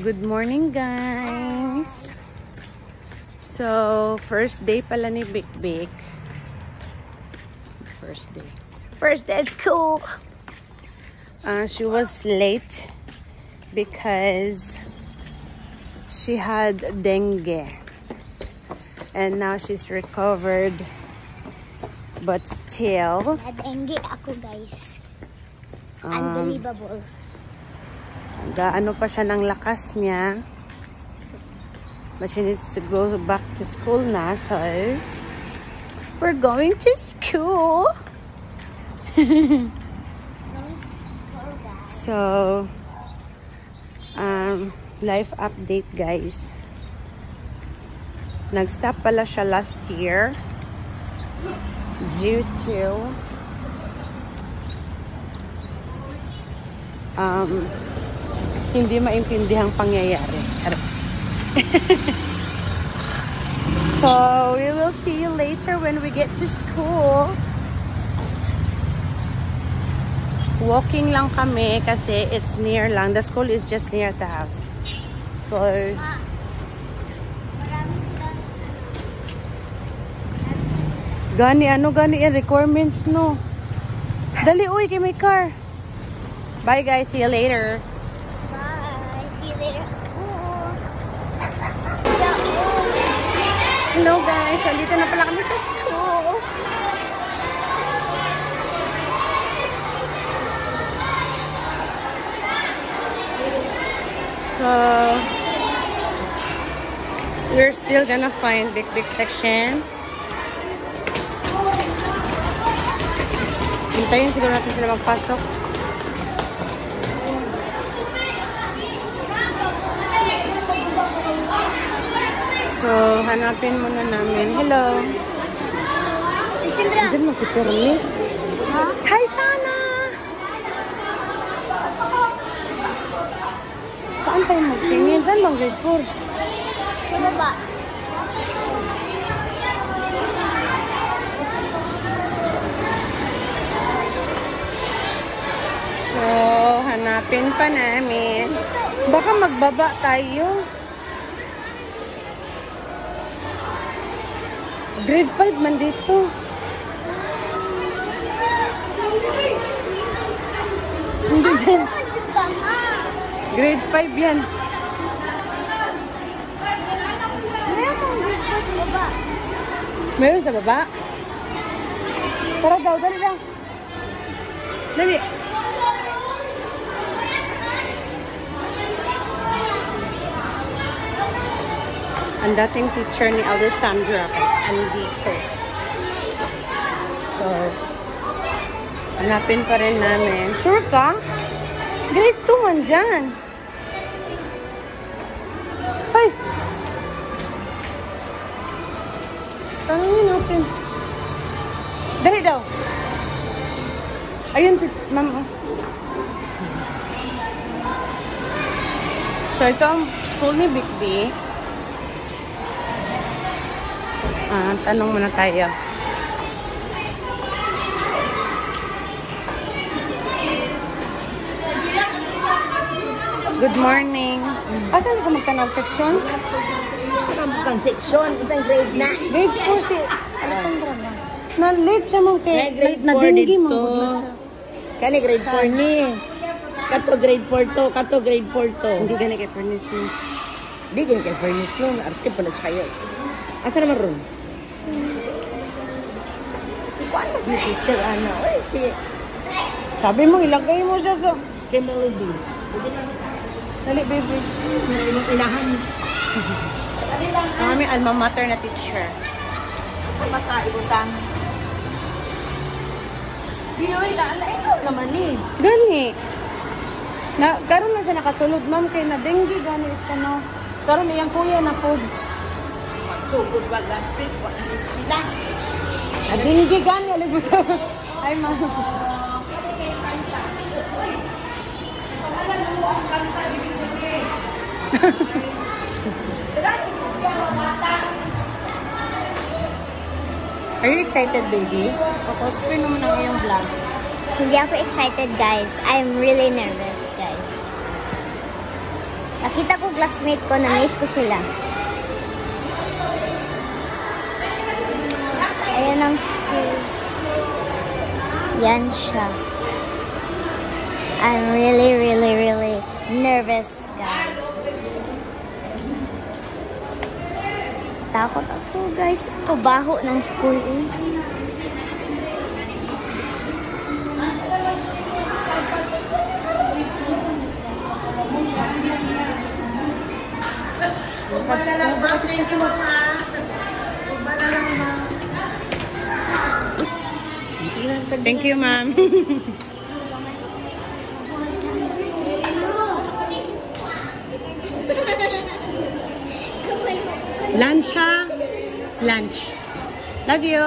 Good morning, guys. So, first day pala ni Bik Bik. First day at school. She was late because she had dengue. And now she's recovered. But still, dengue ako, guys. Unbelievable. Gaano pa siya ng lakas niya. But she needs to go back to school na. So, we're going to school. So, life update, guys. Nag-stop pala siya last year due to hindi maintindihan pangyayari. Charot. So, we will see you later when we get to school. Walking lang kami kasi it's near lang. The school is just near the house. So, gani yung requirements, no? Dali, uy, kay may car. Bye, guys. See you later. Bye. See you later at school. Hello, guys. So, dito na pala kami sa school. So, we're still gonna find Bik Bik section. Hintayin siguro natin sila magpasok. So, hanapin muna namin. Hello. Diyan mo si Permis. Hi, Shana! Saan tayo magtingin? Saan bang grade 4? Sa baba. So, hanapin pa namin. Baka magbaba tayo. Grade 5 man dito. Hindi dyan. Grade 5 yan. Meron sa baba. Meron sa baba? Tara daw, dali lang. Dali. Ang dating teacher ni Alessandra andito. So, hanapin pa rin namin. Sure ka? Grade 2 man dyan. Ay! Tanungin natin. Dali daw. Ayun si ma'am. So, ito ang school ni Bik Bik. Tanong muna tayo. Good morning. Asan ka magtanong section? Ang section, isang grade na. Grade 4 si Alessandra ba? Na-late siya mong kay grade 4 na-dengue dito. mong Kani grade 4 ni. Kato grade 4 to, kato grade 4 to. Hindi gani kay Furnace ni. Di gani kay furnace nun, arte pala sa kayo. Asa naman ron? Si Juan si teacher, ano? Oy, si... Sabi mo, ilagay mo siya sa... Kay Melody. Dali, baby. Inahan. Ang aming alma mater na teacher. Sa mata, ibutang. Di yun, ikaw naman eh. Gani. Karon na siya nakasulod, ma'am, kay na dengue gani siya, no? Karon iyang kuya na po. Magsugod wag last week, wag ang ispila. Na dengue gani, alibos. Ay, ma'am. Are you excited, baby? Cosplay naman ang iyong vlog. Hindi ako excited, guys. I'm really nervous, guys. Nakita ko classmate ko, na-miss ko sila. Ayan ang school. Yan siya. I'm really nervous, guys. Takot ako, guys. Pabaho ng school. Thank you, ma'am. Lunch, ha? Lunch. Love you.